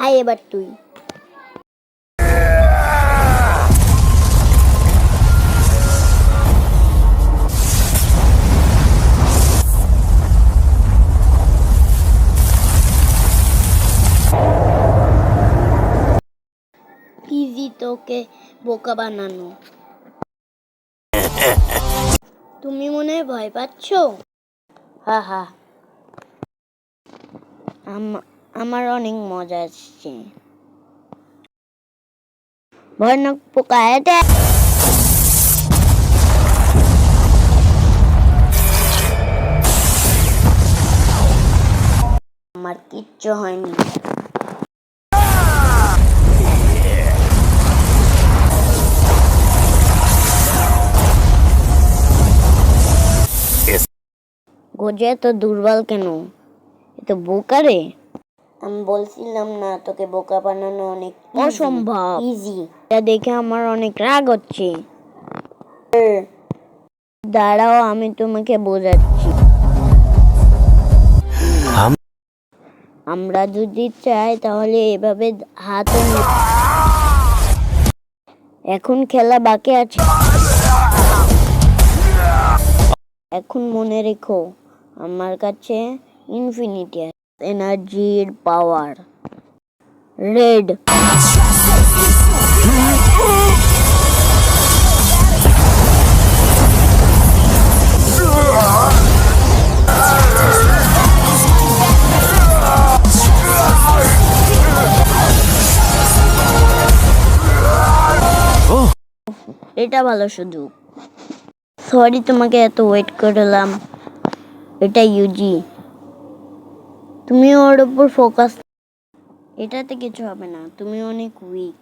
আয় এবার তুই। ইজি তোকে বোকা বানানো। তুমি মনে হয় ভয় পাচ্ছ? হা হা, আমার অনেক মজা আসছে। ভয়ানক পোকা এটা। আমার কিচ্ছু হয়নি। গোজে এত দুর্বল কেন? এত বোকা রে। আমি বলছিলাম না তোকে বোকা বানানো অনেক অসম্ভব ইজি। এটা দেখে আমার অনেক রাগ হচ্ছে। দাঁড়াও আমি তোমাকে বোঝাচ্ছি। আমরা যদি চাই তাহলে এভাবে হাতও এখন খেলা বাকি আছে। এখন মনে রেখো আমার কাছে ইনফিনিটি এনার্জির পাওয়ার। রেড এটা ভালো সুযোগ। সরি তোমাকে এত ওয়েট করলাম। এটা ইউজি, তুমি ওর উপর ফোকাস। এটাতে কিছু হবে না, তুমি অনেক উইক।